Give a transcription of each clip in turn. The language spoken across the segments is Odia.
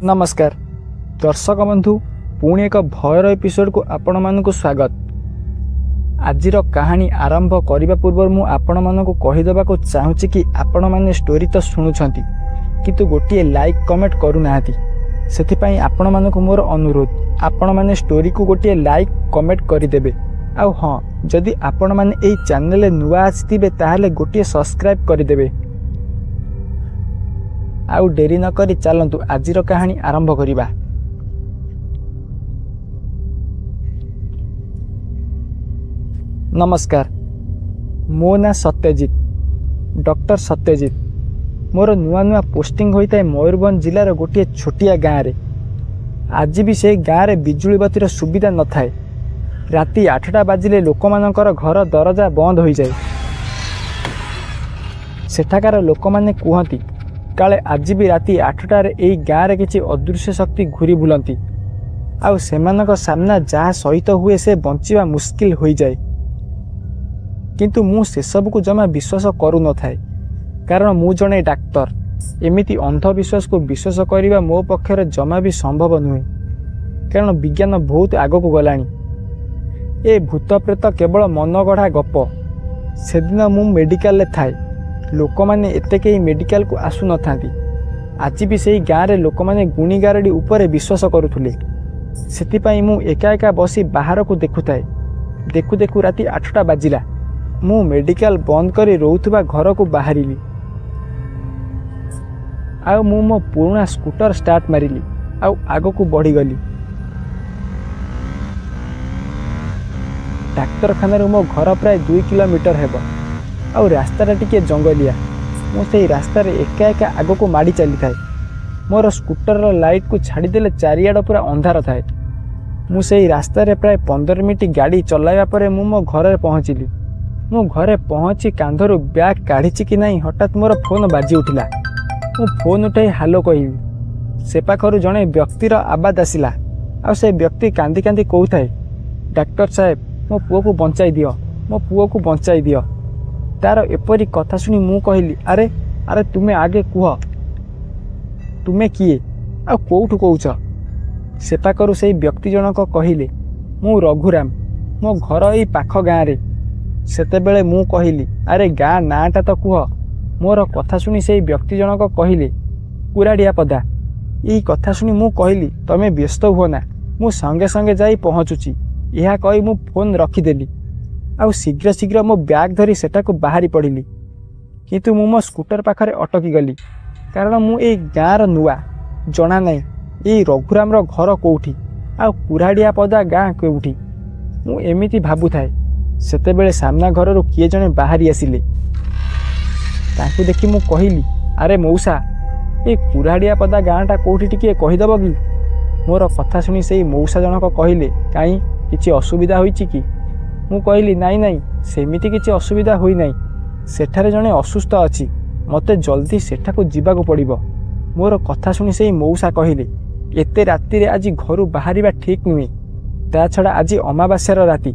नमस्कार दर्शक बंधु पुणी एक भयर एपिसोड को आपण मानक स्वागत। आज कहानी आरंभ करने पूर्व मु आपण मानक कहीदेवा को चाहूँगी कि आपण माने स्टोरी तो शुणुंट किंतु गोटे लाइक कमेंट करूना से आपण मानक मोर अनुरोध आपण माने स्टोरी को गोटे लाइक कमेंट करदेवे। आउ हाँ जदि आपण माने एई चैनल नुआ आसीथिबे ताहले गोटे सब्सक्राइब करदेवे। आउ डेरी न करी चलतु आज कहानी आरंभ करिबा। नमस्कार मो ना सत्यजित डॉक्टर सत्यजित। मोर नुआ नुआ पोस्टिंग होता है मयूरभंज जिलार गोटे छोटिया गाँव रे। आज भी से गाँव रे बिजुली बत्तीर सुविधा न थाए। राति 8टा बाजिले लोक मानकर घर दरजा बंद हो जाए। सेठाकार लोक माने कहती काले आज भी राति 8टार यही गाँव में किसी अदृश्य शक्ति घूरी बुलती आउ सेमानक सामना जहाँ सहित हुए से बंचिवा मुस्किल हो जाए। किंतु मु से सब को जमा विश्वास करू न थाए कारण मु जने डाक्तर। एमिति अंधविश्वास को विश्वास करने मो पक्षर जमा भी संभव नुहे कारण विज्ञान बहुत आग को गलानी। ए भूत प्रेत केवल मनगढ़ा गप। से दिन मु मेडिकल थाए लोक मैंने एते कई मेडिकल को आसु न थांती। आज भी सही गाँव रे लोक मैंने गुणी गारडी उपरे विश्वास करुले। सेतिपाई मु एका एका बसी बाहर को देखुताए। देखु देखु राति 8टा बाजिला। मु मेडिकल बंद करी रोउथुबा घर को बाहरिली आउ मु मो पुराना स्कूटर स्टार्ट मारिली आउ आग को बढ़ी गली। डाक्तरखाना मो घर प्राय 2 किलोमीटर हेबो आउ रास्ता टिके जंगलिया। मुझे रास्तार एका एका आग को माड़ी चली थाए। मोर स्कूटर लाइट को छाड़देले चारिआड पूरा अंधार थाए। मुझे रास्तार प्राय 15 मिनिट गाड़ी चलाइबा परे मु मो घरे पहुँचली। मु घरे पहुँची कांधरू बैग काढ़ी कि नहीं हठात मोर फोन बाजी उठिला। मु फोन उठाई हालो कहली। से पाखरु जड़े व्यक्तिर आवाज आसिला आ से व्यक्ति कांदी कांदी कहूए डाक्टर साहेब मो पुओ को बंचाई दियो मो पुओ को बंचाई दियो। तार एपरी कथा शुणी मु कहली अरे अरे तुमे आगे कुह तुमे किए आ कोठु कहूच। से पाखरु से व्यक्ति जनक कहले मु रघुराम मो घर एई पाख गाँव रे। सेतेबेले मु कहली अरे गाँ नाटा तो कुह। मोर कथा शुणी से व्यक्ति जनक कहले कुराड़िया पदा। यही कथा शुणी मु कहली तमे व्यस्त हुओ ना मु संगे संगे जाई पहुँचुची। यह कही मु फोन रखीदेली आउ शीघ्र शीघ्र मो बैग धरी सेटा को बाहरी पड़िली। किंतु मु मो स्कूटर पाखरे अटकी गली कारण मु ए गाँर नुआ जना नहीं ये रघुराम रो घर कोठी आउ कुराड़िया पदा गाँ कोठी मु एमिति भाबु थाए। सेतेबेले सामना घररू किए जने बाहरी आसिले। ताकू देखि मु कहली अरे मौसा ए कुराड़िया पदा गाँटा कोठी टिके कहीदेव कि। मोर कथा शुणी से मौसा जनक कहले काई किछि असुविधा होइछि कि। मु कहली नाई नाई सेमिति किछि असुविधा होई नाई सेठारे जने असुस्थ अछि मते जल्दी सेठाको जीवाको पड़िबो। मोर कथा शुणी से मौसा कहले एते राति रे आज घरु बाहरिबा ठीक नुहे ता छड़ा आज अमावास्यार राति।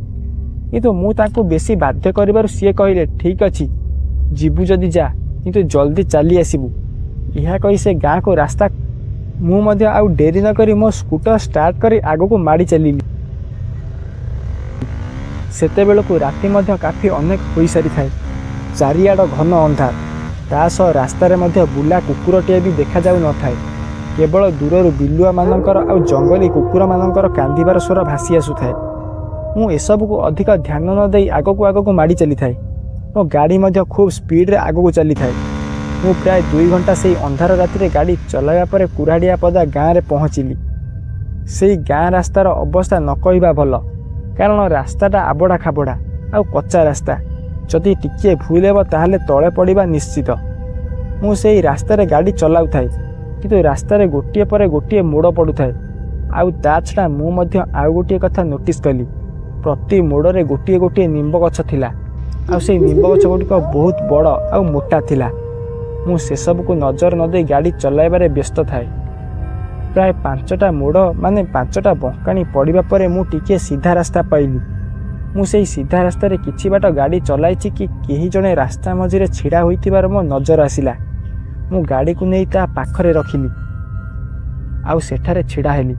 किंतु मु ताको बेसी बाध्य करिबारु सिए कहले ठीक अछि जीवु जदि जा किंतु जल्दी चली आसीबु। यह कही से गाँ को रास्ता मु मध्य आउ डेरी न करी मो स्कूटर स्टार्ट करी आगो को माड़ी चलिली। सेतेबेलकु राति मध्य काफी अनेक होई सारी थाए। चारिआड घन अंधार ता सह रास्तार मध्य बुला कुकुरटिए भी देखा जाउ न थाए। केवल दूरରୁ बिलुआ मानकर आउ जंगली कुकुर मानकर कांदिबार स्वर भासी आसु थाए। मु एसबु को अधिक ध्यान न देई आगको माड़ी चली थाए। मो गाड़ी मध्य खूब स्पीड रे आगको चली थाए। मु प्राय 2 घंटा से अंधार राति रे गाड़ी चलाइबा परे कुराड़िया पदा गाँव रे पहुँचली। से गाँ रास्तार अवस्था न कहवा भल कारण रास्ताटा आबड़ा खाबड़ा आउ कच्चा रास्ता जदि टिके भूल हेब ताहले तले पड़िबा निश्चित। मु सेई रास्ता रे गाड़ी चलाउ थाए किंतु रास्ता रे गोटिए परे गोटिए मोड़ पड़ु थाए। आउ ता छड़ा मु मध्य आउ गोटिए कथा नोटिस कली प्रति मोड़ रे गोटिए गोटिए निंब गछ थिला आउ सेई निंब गछ गुटिक बहुत बड़ आउ मोटा थिला। मु से सब को नजर न दे गाड़ी चलाइबारे व्यस्त थाए। प्राय 5टा मोड़ माने 5टा बंकाणी पड़िबा परे मु टिके सीधा रास्ता पाइली। मु सेई सीधा रास्ता रे किछि बाट गाड़ी चलाइछि कि केही जणे रास्ता मझिरे छिड़ा होइतिबार मो नजर आसिला। मु गाड़ी को नहीं ता पाखरे रखिली। ଆଉ ସେଠାରେ ଛିଡ଼ା ହେଲି।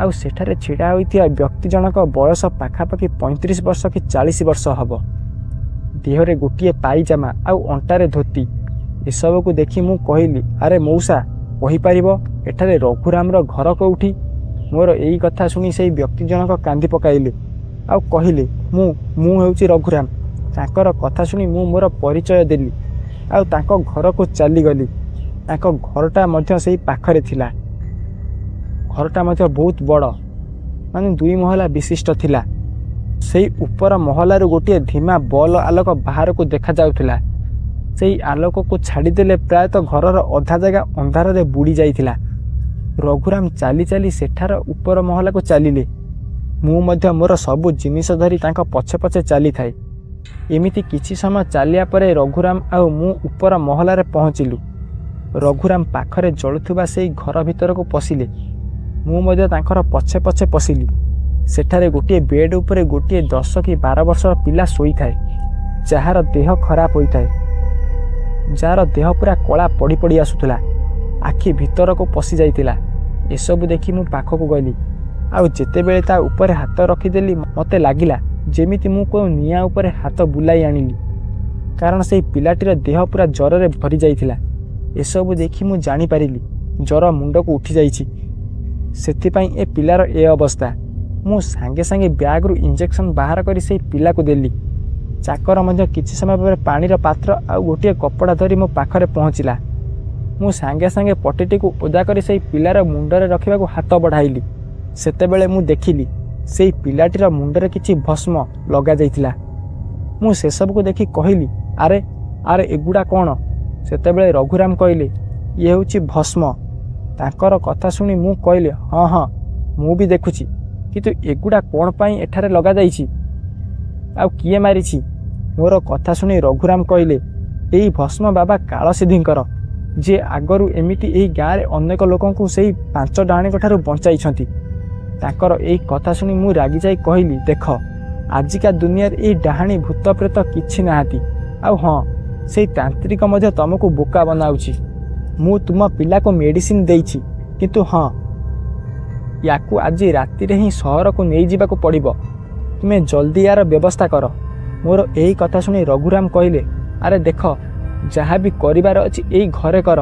ଆଉ ସେଠାରେ ଛିଡ଼ା ହୋଇଥିବା ବ୍ୟକ୍ତି ଜଣକ ବୟସ ପାଖାପାଖି 35 ବର୍ଷ କି 40 ବର୍ଷ ହେବ। ଦେହରେ ଗୋଟିଏ ପାଇଜାମା ଆଉ ଅଣ୍ଟାରେ ଧୋତି। ଏସବୁକୁ ଦେଖି ମୁଁ କହିଲି, ଆରେ ମଉସା, କହିପାରିବ ଏଠାରେ ରଘୁରାମର ଘର କେଉଁଠି? ମୋର ଏଇ କଥା ଶୁଣି ସେହି ବ୍ୟକ୍ତି ଜଣକ କାନ୍ଦି ପକାଇଲେ ଆଉ କହିଲେ, ମୁଁ ହେଉଛି ରଘୁରାମ। ତାଙ୍କର କଥା ଶୁଣି ମୁଁ ମୋର ପରିଚୟ ଦେଲି ଆଉ ତାଙ୍କ ଘରକୁ ଚାଲିଗଲି। ତାଙ୍କ ଘରଟା ମଧ୍ୟ ସେଇ ପାଖରେ ଥିଲା। ଘରଟା ମଧ୍ୟ ବହୁତ ବଡ଼, ମାନେ 2 ମହଲା ବିଶିଷ୍ଟ ଥିଲା। ସେଇ ଉପର ମହଲାରୁ ଗୋଟିଏ ଧିମା ବଲ୍ ଆଲୋକ ବାହାରକୁ ଦେଖାଯାଉଥିଲା। ସେଇ ଆଲୋକକୁ ଛାଡ଼ିଦେଲେ ପ୍ରାୟତଃ ଘରର ଅଧା ଜାଗା ଅନ୍ଧାରରେ ବୁଡ଼ି ଯାଇଥିଲା। ରଘୁରାମ ଚାଲି ଚାଲି ସେଠାର ଉପର ମହଲାକୁ ଚାଲିଲେ। ମୁଁ ମଧ୍ୟ ମୋର ସବୁ ଜିନିଷ ଧରି ତାଙ୍କ ପଛେ ପଛେ ଚାଲିଥାଏ। ଏମିତି କିଛି ସମୟ ଚାଲିବା ପରେ ରଘୁରାମ ଆଉ ମୁଁ ଉପର ମହଲାରେ ପହଞ୍ଚିଲୁ। ରଘୁରାମ ପାଖରେ ଜଳୁଥିବା ସେଇ ଘର ଭିତରକୁ ପଶିଲେ। ମୁଁ ମଧ୍ୟ ତାଙ୍କର ପଛେ ପଛେ ପଶିଲି। ସେଠାରେ ଗୋଟିଏ ବେଡ୍ ଉପରେ ଗୋଟିଏ 10 କି 12 ବର୍ଷର ପିଲା ଶୋଇଥାଏ, ଯାହାର ଦେହ ଖରାପ ହୋଇଥାଏ, ଯାହାର ଦେହ ପୁରା କଳା ପଡ଼ି ପଡ଼ି ଆସୁଥିଲା, ଆଖି ଭିତରକୁ ପଶି ଯାଇଥିଲା। ଏସବୁ ଦେଖି ମୁଁ ପାଖକୁ ଗଲି ଆଉ ଯେତେବେଳେ ତା ଉପରେ ହାତ ରଖିଦେଲି ମୋତେ ଲାଗିଲା ଯେମିତି ମୁଁ କେଉଁ ନିଆଁ ଉପରେ ହାତ ବୁଲାଇ ଆଣିଲି, କାରଣ ସେହି ପିଲାଟିର ଦେହ ପୁରା ଜ୍ୱରରେ ଭରି ଯାଇଥିଲା। ଏସବୁ ଦେଖି ମୁଁ ଜାଣିପାରିଲି ଜ୍ୱର ମୁଣ୍ଡକୁ ଉଠିଯାଇଛି, ସେଥିପାଇଁ ଏ ପିଲାର ଏ ଅବସ୍ଥା। ମୁଁ ସାଙ୍ଗେ ସାଙ୍ଗେ ବ୍ୟାଗ୍ରୁ ଇଞ୍ଜେକ୍ସନ୍ ବାହାର କରି ସେହି ପିଲାକୁ ଦେଲି। ଚାକର ମଧ୍ୟ କିଛି ସମୟ ପରେ ପାଣିର ପାତ୍ର ଆଉ ଗୋଟିଏ କପଡ଼ା ଧରି ମୋ ପାଖରେ ପହଞ୍ଚିଲା। ମୁଁ ସାଙ୍ଗେ ସାଙ୍ଗେ ପଟିଟିକୁ ଓଦା କରି ସେହି ପିଲାର ମୁଣ୍ଡରେ ରଖିବାକୁ ହାତ ବଢ଼ାଇଲି। ସେତେବେଳେ ମୁଁ ଦେଖିଲି ସେହି ପିଲାଟିର ମୁଣ୍ଡରେ କିଛି ଭସ୍ମ ଲଗାଯାଇଥିଲା। ମୁଁ ସେସବୁକୁ ଦେଖି କହିଲି, ଆରେ ଆରେ ଏଗୁଡ଼ା କ'ଣ? ସେତେବେଳେ ରଘୁରାମ କହିଲେ, ଇଏ ହେଉଛି ଭସ୍ମ। ତାଙ୍କର କଥା ଶୁଣି ମୁଁ କହିଲି, ହଁ ମୁଁ ବି ଦେଖୁଛି, କିନ୍ତୁ ଏଗୁଡ଼ା କ'ଣ ପାଇଁ ଏଠାରେ ଲଗାଯାଇଛି? ଆଉ କିଏ ମାରିଛି? ମୋର କଥା ଶୁଣି ରଘୁରାମ କହିଲେ, ଏଇ ଭସ୍ମ ବାବା କାଳସିଦ୍ଧିଙ୍କର, ଯିଏ ଆଗରୁ ଏମିତି ଏହି ଗାଁରେ ଅନେକ ଲୋକଙ୍କୁ ସେଇ 5 ଡାହାଣୀଙ୍କ ଠାରୁ ବଞ୍ଚାଇଛନ୍ତି। ତାଙ୍କର ଏଇ କଥା ଶୁଣି ମୁଁ ରାଗିଯାଇ କହିଲି, ଦେଖ, ଆଜିକା ଦୁନିଆରେ ଏଇ ଡାହାଣୀ ଭୂତ ପ୍ରେତ କିଛି ନାହାନ୍ତି। ଆଉ ହଁ, ସେଇ ତାନ୍ତ୍ରିକ ମଧ୍ୟ ତମକୁ ବୋକା ବନାଉଛି। ମୁଁ ତୁମ ପିଲାକୁ ମେଡ଼ିସିନ ଦେଇଛି, କିନ୍ତୁ ହଁ, ୟାକୁ ଆଜି ରାତିରେ ହିଁ ସହରକୁ ନେଇଯିବାକୁ ପଡ଼ିବ। ତୁମେ ଜଲ୍ଦି ୟାର ବ୍ୟବସ୍ଥା କର। ମୋର ଏହି କଥା ଶୁଣି ରଘୁରାମ କହିଲେ, ଆରେ ଦେଖ, ଯାହା ବି କରିବାର ଅଛି ଏଇ ଘରେ କର।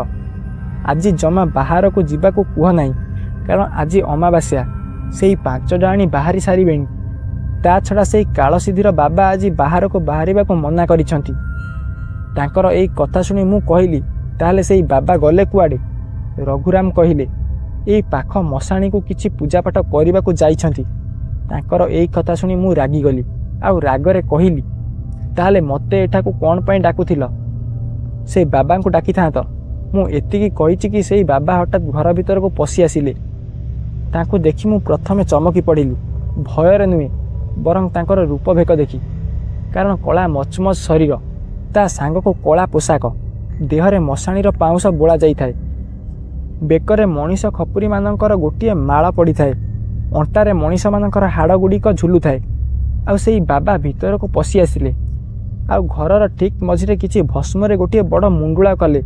ଆଜି ଜମା ବାହାରକୁ ଯିବାକୁ କୁହ ନାହିଁ, କାରଣ ଆଜି ଅମାବାସ୍ୟା। ସେଇ 5 ଡାହାଣୀ ବାହାରି ସାରିବେଣି। ତା ଛଡ଼ା ସେଇ କାଳସିଦ୍ଧିର ବାବା ଆଜି ବାହାରକୁ ବାହାରିବାକୁ ମନା କରିଛନ୍ତି। ତାଙ୍କର ଏଇ କଥା ଶୁଣି ମୁଁ କହିଲି, ତାହେଲେ ସେଇ ବାବା ଗଲେ କୁଆଡ଼େ? ରଘୁରାମ କହିଲେ, ଏଇ ପାଖ ମଶାଣୀକୁ କିଛି ପୂଜାପାଠ କରିବାକୁ ଯାଇଛନ୍ତି। ତାଙ୍କର ଏଇ କଥା ଶୁଣି ମୁଁ ରାଗିଗଲି ଆଉ ରାଗରେ କହିଲି, ତାହେଲେ ମୋତେ ଏଠାକୁ କ'ଣ ପାଇଁ ଡାକୁଥିଲ? ସେ ବାବାଙ୍କୁ ଡାକିଥାନ୍ତ। ମୁଁ ଏତିକି କହିଛି କି ସେଇ ବାବା ହଠାତ୍ ଘର ଭିତରକୁ ପଶି ଆସିଲେ। ତାଙ୍କୁ ଦେଖି ମୁଁ ପ୍ରଥମେ ଚମକି ପଡ଼ିଲି, ଭୟରେ ନୁହେଁ, ବରଂ ତାଙ୍କର ରୂପଭେକ ଦେଖି। କାରଣ କଳା ମଚମଚ ଶରୀର, ତା ସାଙ୍ଗକୁ କଳା ପୋଷାକ, ଦେହରେ ମଶାଣୀର ପାଉଁଶ ବୋଳା ଯାଇଥାଏ, ବେକରେ ମଣିଷ ଖପୁରୀମାନଙ୍କର ଗୋଟିଏ ମାଳ ପଡ଼ିଥାଏ, ଅଣ୍ଟାରେ ମଣିଷମାନଙ୍କର ହାଡ଼ଗୁଡ଼ିକ ଝୁଲୁଥାଏ। ଆଉ ସେଇ ବାବା ଭିତରକୁ ପଶି ଆସିଲେ ଆଉ ଘରର ଠିକ୍ ମଝିରେ କିଛି ଭସ୍ମରେ ଗୋଟିଏ ବଡ଼ ମୁଣ୍ଡୁଳା କଲେ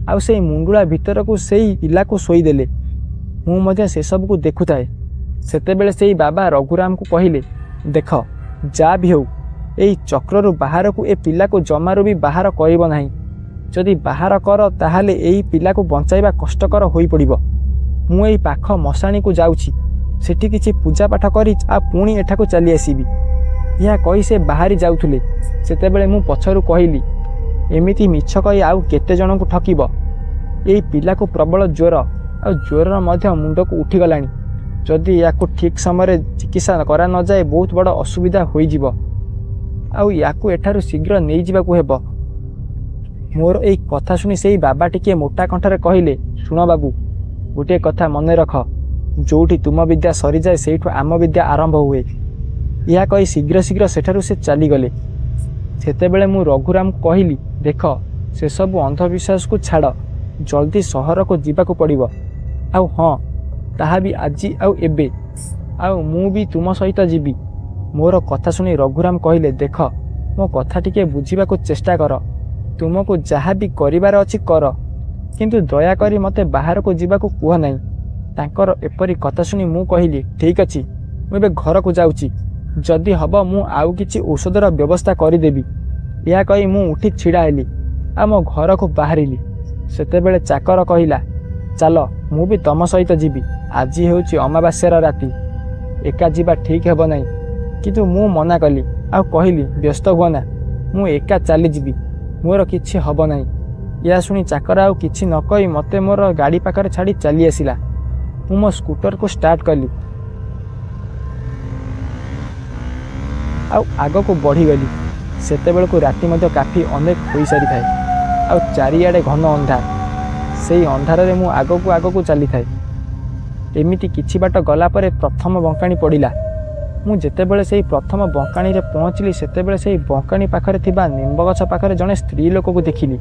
ଆଉ ସେଇ ମୁଣ୍ଡୁଳା ଭିତରକୁ ସେଇ ପିଲାକୁ ଶୋଇଦେଲେ। ମୁଁ ମଧ୍ୟ ସେସବୁକୁ ଦେଖୁଥାଏ। ସେତେବେଳେ ସେଇ ବାବା ରଘୁରାମକୁ କହିଲେ, ଦେଖ, ଯାହା ବି ହେଉ, ଏଇ ଚକ୍ରରୁ ବାହାରକୁ ଏ ପିଲାକୁ ଜମାରୁ ବି ବାହାର କରିବ ନାହିଁ। ଯଦି ବାହାର କର ତାହେଲେ ଏଇ ପିଲାକୁ ବଞ୍ଚାଇବା କଷ୍ଟକର ହୋଇପଡ଼ିବ। ମୁଁ ଏଇ ପାଖ ମଶାଣୀକୁ ଯାଉଛି, ସେଠି କିଛି ପୂଜାପାଠ କରି ଆଉ ପୁଣି ଏଠାକୁ ଚାଲି ଆସିବି। ଏହା କହି ସେ ବାହାରି ଯାଉଥିଲେ। ସେତେବେଳେ ମୁଁ ପଛରୁ କହିଲି, ଏମିତି ମିଛ କହି ଆଉ କେତେ ଜଣଙ୍କୁ ଠକିବ? ଏଇ ପିଲାକୁ ପ୍ରବଳ ଜ୍ୱର ଆଉ ଜ୍ୱର ମଧ୍ୟ ମୁଣ୍ଡକୁ ଉଠିଗଲାଣି। ଯଦି ୟାକୁ ଠିକ୍ ସମୟରେ ଚିକିତ୍ସା କରା ନଯାଏ ବହୁତ ବଡ଼ ଅସୁବିଧା ହୋଇଯିବ ଆଉ ୟାକୁ ଏଠାରୁ ଶୀଘ୍ର ନେଇଯିବାକୁ ହେବ। ମୋର ଏଇ କଥା ଶୁଣି ସେଇ ବାବା ଟିକିଏ ମୋଟା କଣ୍ଠରେ କହିଲେ, ଶୁଣ ବାବୁ, ଗୋଟିଏ କଥା ମନେ ରଖ, ଯେଉଁଠି ତୁମ ବିଦ୍ୟା ସରିଯାଏ ସେଇଠୁ ଆମ ବିଦ୍ୟା ଆରମ୍ଭ ହୁଏ। ଏହା କହି ଶୀଘ୍ର ଶୀଘ୍ର ସେଠାରୁ ସେ ଚାଲିଗଲେ। ସେତେବେଳେ ମୁଁ ରଘୁରାମକୁ କହିଲି, ଦେଖ, ସେସବୁ ଅନ୍ଧବିଶ୍ୱାସକୁ ଛାଡ଼, ଜଲ୍ଦି ସହରକୁ ଯିବାକୁ ପଡ଼ିବ। ଆଉ ହଁ, ତାହା ବି ଆଜି ଆଉ ଏବେ। ଆଉ ମୁଁ ବି ତୁମ ସହିତ ଯିବି। ମୋର କଥା ଶୁଣି ରଘୁରାମ କହିଲେ, ଦେଖ, ମୋ କଥା ଟିକେ ବୁଝିବାକୁ ଚେଷ୍ଟା କର। ତୁମକୁ ଯାହା ବି କରିବାର ଅଛି କର, କିନ୍ତୁ ଦୟାକରି ମୋତେ ବାହାରକୁ ଯିବାକୁ କୁହ ନାହିଁ। ତାଙ୍କର ଏପରି କଥା ଶୁଣି ମୁଁ କହିଲି, ଠିକ୍ ଅଛି, ମୁଁ ଏବେ ଘରକୁ ଯାଉଛି। ଯଦି ହେବ ମୁଁ ଆଉ କିଛି ଔଷଧର ବ୍ୟବସ୍ଥା କରିଦେବି। ଏହା କହି ମୁଁ ଉଠି ଛିଡ଼ା ହେଲି ଆଉ ମୋ ଘରକୁ ବାହାରିଲି। ସେତେବେଳେ ଚାକର କହିଲା, ଚାଲ ମୁଁ ବି ତମ ସହିତ ଯିବି। ଆଜି ହେଉଛି ଅମାବାସ୍ୟାର ରାତି, ଏକା ଯିବା ଠିକ୍ ହେବ ନାହିଁ। କିନ୍ତୁ ମୁଁ ମନା କଲି ଆଉ କହିଲି, ବ୍ୟସ୍ତ ହୁଅ ନା, ମୁଁ ଏକା ଚାଲିଯିବି, ମୋର କିଛି ହେବ ନାହିଁ। ଏହା ଶୁଣି ଚାକର ଆଉ କିଛି ନ କହି ମୋତେ ମୋର ଗାଡ଼ି ପାଖରେ ଛାଡ଼ି ଚାଲି ଆସିଲା। ମୁଁ ମୋ ସ୍କୁଟରକୁ ଷ୍ଟାର୍ଟ କଲି ଆଉ ଆଗକୁ ବଢ଼ିଗଲି। ସେତେବେଳକୁ ରାତି ମଧ୍ୟ କାଫି ଅନେକ ହୋଇସାରିଥାଏ ଆଉ ଚାରିଆଡ଼େ ଘନ ଅନ୍ଧାର। ସେଇ ଅନ୍ଧାରରେ ମୁଁ ଆଗକୁ ଆଗକୁ ଚାଲିଥାଏ। ଏମିତି କିଛି ବାଟ ଗଲା ପରେ ପ୍ରଥମ ବଙ୍କାଣି ପଡ଼ିଲା। ମୁଁ ଯେତେବେଳେ ସେହି ପ୍ରଥମ ବଙ୍କାଣିରେ ପହଞ୍ଚିଲି ସେତେବେଳେ ସେହି ବଙ୍କାଣି ପାଖରେ ଥିବା ନିମ୍ବ ଗଛ ପାଖରେ ଜଣେ ସ୍ତ୍ରୀ ଲୋକକୁ ଦେଖିଲି।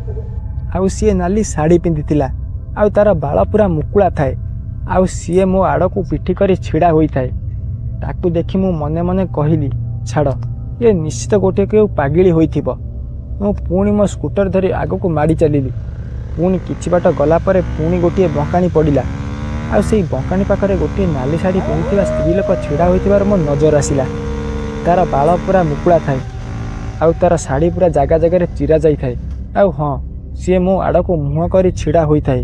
ଆଉ ସିଏ ନାଲି ଶାଢ଼ୀ ପିନ୍ଧିଥିଲା ଆଉ ତା'ର ବାଳ ପୁରା ମୁକୁଳା ଥାଏ ଆଉ ସିଏ ମୋ ଆଡ଼କୁ ପିଠି କରି ଛିଡ଼ା ହୋଇଥାଏ। ତାକୁ ଦେଖି ମୁଁ ମନେ ମନେ କହିଲି, ଛାଡ଼, ଏ ନିଶ୍ଚିତ ଗୋଟିଏ କେଉଁ ପାଗିଳି ହୋଇଥିବ। ମୁଁ ପୁଣି ମୋ ସ୍କୁଟର ଧରି ଆଗକୁ ମାଡ଼ି ଚାଲିଲି। ପୁଣି କିଛି ବାଟ ଗଲା ପରେ ପୁଣି ଗୋଟିଏ ବଙ୍କାଣି ପଡ଼ିଲା ଆଉ ସେଇ ବଙ୍କାଣି ପାଖରେ ଗୋଟିଏ ନାଲି ଶାଢ଼ୀ ପିନ୍ଧିଥିବା ସ୍ତ୍ରୀ ଲୋକ ଛିଡ଼ା ହୋଇଥିବାର ମୋ ନଜର ଆସିଲା। ତା'ର ବାଳ ପୁରା ମୁକୁଳା ଥାଏ ଆଉ ତା'ର ଶାଢ଼ୀ ପୁରା ଜାଗା ଜାଗାରେ ଚିରା ଯାଇଥାଏ। ଆଉ ହଁ, ସିଏ ମୋ ଆଡ଼କୁ ମୁହଁ କରି ଛିଡ଼ା ହୋଇଥାଏ।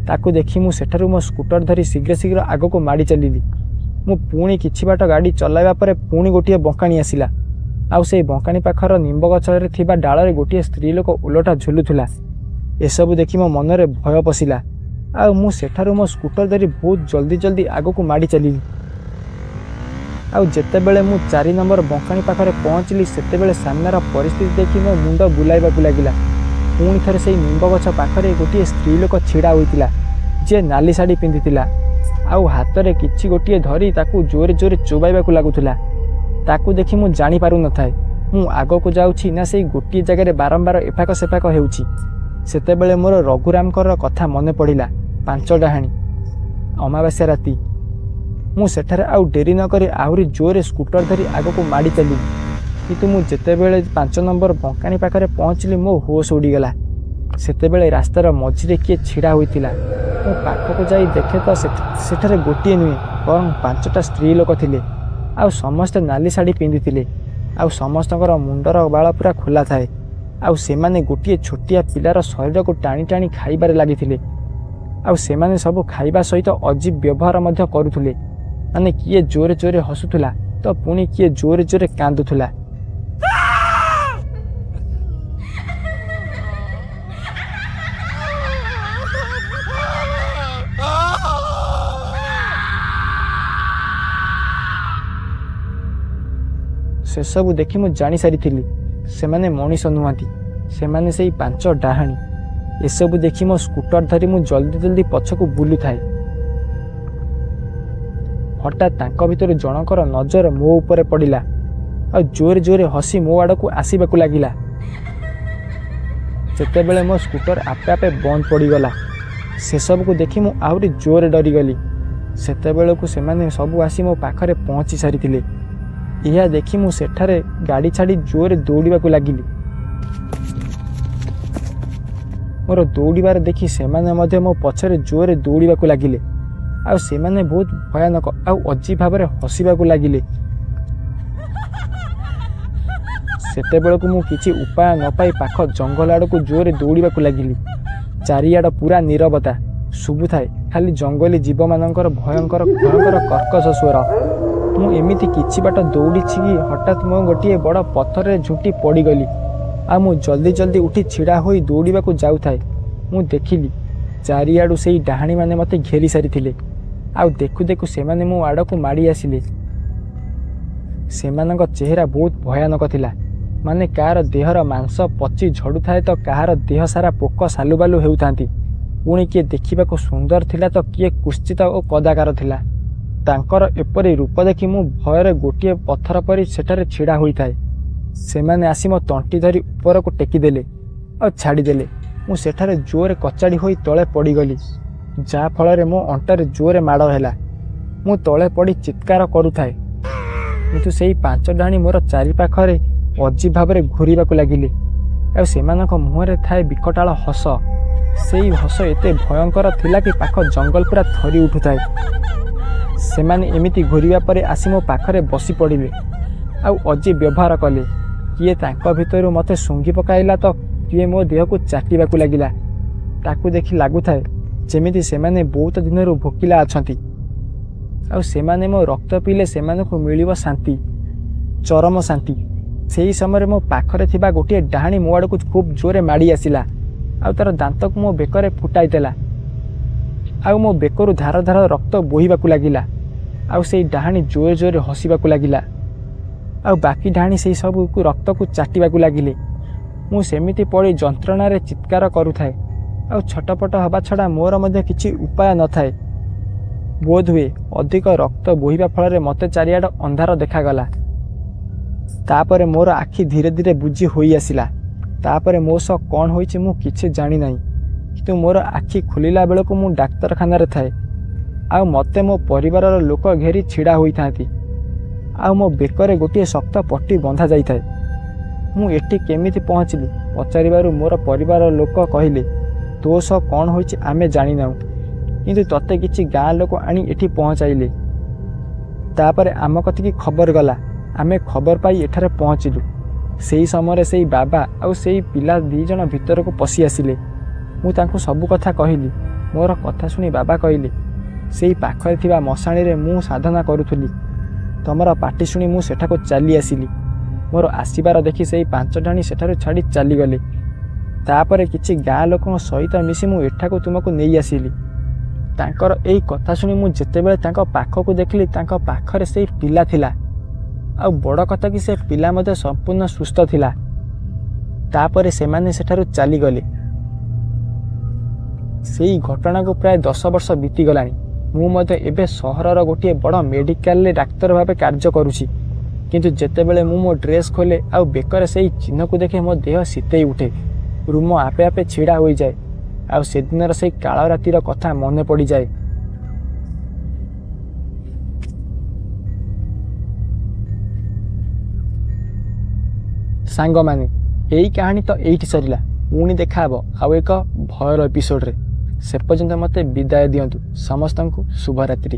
ତାକୁ ଦେଖି ମୁଁ ସେଠାରୁ ମୋ ସ୍କୁଟର ଧରି ଶୀଘ୍ର ଶୀଘ୍ର ଆଗକୁ ମାଡ଼ି ଚାଲିଲି। ମୁଁ ପୁଣି କିଛି ବାଟ ଗାଡ଼ି ଚଲାଇବା ପରେ ପୁଣି ଗୋଟିଏ ବଙ୍କାଣି ଆସିଲା ଆଉ ସେଇ ବଙ୍କାଣି ପାଖର ନିମ୍ବ ଗଛରେ ଥିବା ଡାଳରେ ଗୋଟିଏ ସ୍ତ୍ରୀ ଲୋକ ଓଲଟା ଝୁଲୁଥିଲା। ଏସବୁ ଦେଖି ମୋ ମନରେ ଭୟ ପଶିଲା ଆଉ ମୁଁ ସେଠାରୁ ମୋ ସ୍କୁଟର ଧରି ବହୁତ ଜଲ୍ଦି ଜଲ୍ଦି ଆଗକୁ ମାଡ଼ି ଚାଲିଲି। ଆଉ ଯେତେବେଳେ ମୁଁ 4 ନମ୍ବର ବଙ୍କାଣି ପାଖରେ ପହଞ୍ଚିଲି ସେତେବେଳେ ସାମ୍ନାର ପରିସ୍ଥିତି ଦେଖି ମୋ ମୁଣ୍ଡ ବୁଲାଇବାକୁ ଲାଗିଲା। ପୁଣି ଥରେ ସେଇ ନିମ୍ବ ଗଛ ପାଖରେ ଗୋଟିଏ ସ୍ତ୍ରୀ ଲୋକ ଛିଡ଼ା ହୋଇଥିଲା, ଯିଏ ନାଲି ଶାଢ଼ୀ ପିନ୍ଧିଥିଲା ଆଉ ହାତରେ କିଛି ଗୋଟିଏ ଧରି ତାକୁ ଜୋରେ ଜୋରେ ଚୋବାଇବାକୁ ଲାଗୁଥିଲା। ତାକୁ ଦେଖି ମୁଁ ଜାଣିପାରୁନଥାଏ ମୁଁ ଆଗକୁ ଯାଉଛି ନା ସେଇ ଗୋଟିଏ ଜାଗାରେ ବାରମ୍ବାର ଏପାକ ସେପାକ ହେଉଛି। ସେତେବେଳେ ମୋର ରଘୁରାମଙ୍କର କଥା ମନେ ପଡ଼ିଲା। 5 ଡାହାଣୀ, ଅମାବାସ୍ୟା ରାତି। ମୁଁ ସେଠାରେ ଆଉ ଡେରି ନ କରି ଆହୁରି ଜୋରେ ସ୍କୁଟର ଧରି ଆଗକୁ ମାଡ଼ି ଚାଲିଲି। କିନ୍ତୁ ମୁଁ ଯେତେବେଳେ 5 ନମ୍ବର ବଙ୍କାଣି ପାଖରେ ପହଞ୍ଚିଲି ମୋ ହୋସ୍ ଉଡ଼ିଗଲା। ସେତେବେଳେ ରାସ୍ତାର ମଝିରେ କିଏ ଛିଡ଼ା ହୋଇଥିଲା। ମୁଁ ପାଖକୁ ଯାଇ ଦେଖେ ତ ସେଠାରେ ଗୋଟିଏ ନୁହେଁ ବରଂ 5ଟା ସ୍ତ୍ରୀ ଲୋକ ଥିଲେ ଆଉ ସମସ୍ତେ ନାଲି ଶାଢ଼ୀ ପିନ୍ଧିଥିଲେ ଆଉ ସମସ୍ତଙ୍କର ମୁଣ୍ଡର ବାଳ ପୁରା ଖୋଲା ଥାଏ ଆଉ ସେମାନେ ଗୋଟିଏ ଛୋଟିଆ ପିଲାର ଶରୀରକୁ ଟାଣି ଟାଣି ଖାଇବାରେ ଲାଗିଥିଲେ। ଆଉ ସେମାନେ ସବୁ ଖାଇବା ସହିତ ଅଜୀବ ବ୍ୟବହାର ମଧ୍ୟ କରୁଥିଲେ। ମାନେ କିଏ ଜୋରେ ଜୋରେ ହସୁଥିଲା ତ ପୁଣି କିଏ ଜୋରେ ଜୋରେ କାନ୍ଦୁଥିଲା। ସେସବୁ ଦେଖି ମୁଁ ଜାଣିସାରିଥିଲି ସେମାନେ ମଣିଷ ନୁହନ୍ତି, ସେମାନେ ସେଇ 5 ଡାହାଣୀ। ଏସବୁ ଦେଖି ମୋ ସ୍କୁଟର ଧରି ମୁଁ ଜଲ୍ଦି ଜଲ୍ଦି ପଛକୁ ବୁଲୁଥାଏ। ହଠାତ୍ ତାଙ୍କ ଭିତରୁ ଜଣଙ୍କର ନଜର ମୋ ଉପରେ ପଡ଼ିଲା ଆଉ ଜୋରେ ଜୋରେ ହସି ମୋ ଆଡ଼କୁ ଆସିବାକୁ ଲାଗିଲା। ସେତେବେଳେ ମୋ ସ୍କୁଟର ଆପେ ଆପେ ବନ୍ଦ ପଡ଼ିଗଲା। ସେସବୁକୁ ଦେଖି ମୁଁ ଆହୁରି ଜୋରେ ଡରିଗଲି। ସେତେବେଳକୁ ସେମାନେ ସବୁ ଆସି ମୋ ପାଖରେ ପହଞ୍ଚି ସାରିଥିଲେ। ଏହା ଦେଖି ମୁଁ ସେଠାରେ ଗାଡ଼ି ଛାଡ଼ି ଜୋରେ ଦୌଡ଼ିବାକୁ ଲାଗିଲି। ମୋର ଦୌଡ଼ିବାର ଦେଖି ସେମାନେ ମଧ୍ୟ ମୋ ପଛରେ ଜୋରେ ଦୌଡ଼ିବାକୁ ଲାଗିଲେ ଆଉ ସେମାନେ ବହୁତ ଭୟାନକ ଆଉ ଅଜୀବ ଭାବରେ ହସିବାକୁ ଲାଗିଲେ। ସେତେବେଳକୁ ମୁଁ କିଛି ଉପାୟ ନ ପାଇ ପାଖ ଜଙ୍ଗଲ ଆଡ଼କୁ ଜୋରେ ଦୌଡ଼ିବାକୁ ଲାଗିଲି। ଚାରିଆଡ଼ ପୁରା ନୀରବତା, ଶୁଭୁଥାଏ ଖାଲି ଜଙ୍ଗଲୀ ଜୀବମାନଙ୍କର ଭୟଙ୍କର ଭୟଙ୍କର କର୍କଶ ସ୍ୱର। ମୁଁ ଏମିତି କିଛି ବାଟ ଦୌଡ଼ିଛି କି ହଠାତ୍ ମୁଁ ଗୋଟିଏ ବଡ଼ ପଥରରେ ଝୁଣ୍ଟି ପଡ଼ିଗଲି ଆଉ ମୁଁ ଜଲ୍ଦି ଜଲ୍ଦି ଉଠି ଛିଡ଼ା ହୋଇ ଦୌଡ଼ିବାକୁ ଯାଉଥାଏ। ମୁଁ ଦେଖିଲି ଚାରିଆଡ଼ୁ ସେଇ ଡାହାଣୀମାନେ ମୋତେ ଘେରି ସାରିଥିଲେ ଆଉ ଦେଖୁ ଦେଖୁ ସେମାନେ ମୋ ଆଡ଼କୁ ମାଡ଼ି ଆସିଲେ। ସେମାନଙ୍କ ଚେହେରା ବହୁତ ଭୟାନକ ଥିଲା। ମାନେ କାହାର ଦେହର ମାଂସ ପଚି ଝଡ଼ୁଥାଏ ତ କାହାର ଦେହ ସାରା ପୋକ ସାଲୁବାଲୁ ହେଉଥାନ୍ତି। ପୁଣି କିଏ ଦେଖିବାକୁ ସୁନ୍ଦର ଥିଲା ତ କିଏ କୁତ୍ସିତ ଓ କଦାକାର ଥିଲା। ତାଙ୍କର ଏପରି ରୂପ ଦେଖି ମୁଁ ଭୟରେ ଗୋଟିଏ ପଥର ପରି ସେଠାରେ ଛିଡ଼ା ହୋଇଥାଏ। ସେମାନେ ଆସି ମୋ ତଣ୍ଟି ଧରି ଉପରକୁ ଟେକିଦେଲେ ଆଉ ଛାଡ଼ିଦେଲେ। ମୁଁ ସେଠାରେ ଜୋରେ କଚାଡ଼ି ହୋଇ ତଳେ ପଡ଼ିଗଲି, ଯାହାଫଳରେ ମୋ ଅଣ୍ଟାରେ ଜୋରେ ମାଡ଼ ହେଲା। ମୁଁ ତଳେ ପଡ଼ି ଚିତ୍କାର କରୁଥାଏ କିନ୍ତୁ ସେଇ 5 ଡାହାଣୀ ମୋର ଚାରିପାଖରେ ଅଜୀବ ଭାବରେ ଘୂରିବାକୁ ଲାଗିଲେ ଆଉ ସେମାନଙ୍କ ମୁହଁରେ ଥାଏ ବିକଟାଳ ହସ। ସେଇ ହସ ଏତେ ଭୟଙ୍କର ଥିଲା କି ପାଖ ଜଙ୍ଗଲ ପୁରା ଥରି ଉଠୁଥାଏ। ସେମାନେ ଏମିତି ଘୂରିବା ପରେ ଆସି ମୋ ପାଖରେ ବସି ପଡ଼ିଲେ ଆଉ ଅଜୀବ ବ୍ୟବହାର କଲେ। କିଏ ତାଙ୍କ ଭିତରୁ ମୋତେ ଶୁଙ୍ଘି ପକାଇଲା ତ କିଏ ମୋ ଦେହକୁ ଚାଟିବାକୁ ଲାଗିଲା। ତାକୁ ଦେଖି ଲାଗୁଥାଏ ଯେମିତି ସେମାନେ ବହୁତ ଦିନରୁ ଭୋକିଲା ଅଛନ୍ତି ଆଉ ସେମାନେ ମୋ ରକ୍ତ ପିଇଲେ ସେମାନଙ୍କୁ ମିଳିବ ଶାନ୍ତି, ଚରମ ଶାନ୍ତି। ସେହି ସମୟରେ ମୋ ପାଖରେ ଥିବା ଗୋଟିଏ ଡାହାଣୀ ମୋ ଆଡ଼କୁ ଖୁବ୍ ଜୋରରେ ମାଡ଼ି ଆସିଲା ଆଉ ତା'ର ଦାନ୍ତକୁ ମୋ ବେକରେ ଫୁଟାଇ ଦେଲା ଆଉ ମୋ ବେକରୁ ଧାର ଧାର ରକ୍ତ ବୋହିବାକୁ ଲାଗିଲା ଆଉ ସେଇ ଡାହାଣୀ ଜୋରେ ଜୋରେ ହସିବାକୁ ଲାଗିଲା ଆଉ ବାକି ଡାହାଣୀ ସେଇ ସବୁକୁ ରକ୍ତକୁ ଚାଟିବାକୁ ଲାଗିଲେ। ମୁଁ ସେମିତି ପଡ଼ି ଯନ୍ତ୍ରଣାରେ ଚିତ୍କାର କରୁଥାଏ ଆଉ ଛଟପଟ ହେବା ଛଡ଼ା ମୋର ମଧ୍ୟ କିଛି ଉପାୟ ନଥାଏ। ବୋଧହୁଏ ଅଧିକ ରକ୍ତ ବୋହିବା ଫଳରେ ମୋତେ ଚାରିଆଡ଼ ଅନ୍ଧାର ଦେଖାଗଲା। ତାପରେ ମୋର ଆଖି ଧୀରେ ଧୀରେ ବୁଜି ହୋଇ ଆସିଲା। ତାପରେ ମୋ ସହ କ'ଣ ହୋଇଛି ମୁଁ କିଛି ଜାଣିନାହିଁ, କିନ୍ତୁ ମୋର ଆଖି ଖୋଲିଲା ବେଳକୁ ମୁଁ ଡାକ୍ତରଖାନାରେ ଥାଏ ଆଉ ମୋତେ ମୋ ପରିବାରର ଲୋକ ଘେରି ଛିଡ଼ା ହୋଇଥାନ୍ତି ଆଉ ମୋ ବେକରେ ଗୋଟିଏ ଶକ୍ତ ପଟି ବନ୍ଧା ଯାଇଥାଏ। ମୁଁ ଏଠି କେମିତି ପହଞ୍ଚିଲି ପଚାରିବାରୁ ମୋର ପରିବାର ଲୋକ କହିଲେ, ତୋ ସହ କ'ଣ ହୋଇଛି ଆମେ ଜାଣିନାହୁଁ, କିନ୍ତୁ ତୋତେ କିଛି ଗାଁ ଲୋକ ଆଣି ଏଠି ପହଞ୍ଚାଇଲେ। ତାପରେ ଆମ କତିକି ଖବର ଗଲା। ଆମେ ଖବର ପାଇ ଏଠାରେ ପହଞ୍ଚିଲୁ। ସେହି ସମୟରେ ସେଇ ବାବା ଆଉ ସେଇ ପିଲା 2 ଜଣ ଭିତରକୁ ପଶି ଆସିଲେ। ମୁଁ ତାଙ୍କୁ ସବୁ କଥା କହିଲି। ମୋର କଥା ଶୁଣି ବାବା କହିଲେ, ସେଇ ପାଖରେ ଥିବା ମଶାଣିରେ ମୁଁ ସାଧନା କରୁଥିଲି। ତମର ପାଟି ଶୁଣି ମୁଁ ସେଠାକୁ ଚାଲି ଆସିଲି। ମୋର ଆସିବାର ଦେଖି ସେଇ 5 ଜଣ ସେଠାରୁ ଛାଡ଼ି ଚାଲିଗଲେ। ତାପରେ କିଛି ଗାଁ ଲୋକଙ୍କ ସହିତ ମିଶି ମୁଁ ଏଠାକୁ ତୁମକୁ ନେଇ ଆସିଲି। ତାଙ୍କର ଏଇ କଥା ଶୁଣି ମୁଁ ଯେତେବେଳେ ତାଙ୍କ ପାଖକୁ ଦେଖିଲି ତାଙ୍କ ପାଖରେ ସେଇ ପିଲା ଥିଲା ଆଉ ବଡ଼ କଥା କି ସେ ପିଲା ମଧ୍ୟ ସମ୍ପୂର୍ଣ୍ଣ ସୁସ୍ଥ ଥିଲା। ତାପରେ ସେମାନେ ସେଠାରୁ ଚାଲିଗଲେ। ସେଇ ଘଟଣାକୁ ପ୍ରାୟ 10 ବର୍ଷ ବିତିଗଲାଣି। ମୁଁ ମଧ୍ୟ ଏବେ ସହରର ଗୋଟିଏ ବଡ଼ ମେଡ଼ିକାଲରେ ଡାକ୍ତର ଭାବେ କାର୍ଯ୍ୟ କରୁଛି। କିନ୍ତୁ ଯେତେବେଳେ ମୁଁ ମୋ ଡ୍ରେସ୍ ଖୋଲେ ଆଉ ବେକରେ ସେଇ ଚିହ୍ନକୁ ଦେଖେ ମୋ ଦେହ ଶୀତେଇ ଉଠେ, ରୁମ ଆପେ ଆପେ ଛିଡ଼ା ହୋଇଯାଏ ଆଉ ସେଦିନର ସେଇ କାଳ ରାତିର କଥା ମନେ ପଡ଼ିଯାଏ। ସାଙ୍ଗମାନେ, ଏଇ କାହାଣୀ ତ ଏଇଠି ସରିଲା। ପୁଣି ଦେଖାହେବ ଆଉ ଏକ ଭୟର ଏପିସୋଡ଼ରେ। ସେ ପର୍ଯ୍ୟନ୍ତ ମୋତେ ବିଦାୟ ଦିଅନ୍ତୁ। ସମସ୍ତଙ୍କୁ ଶୁଭରାତ୍ରି।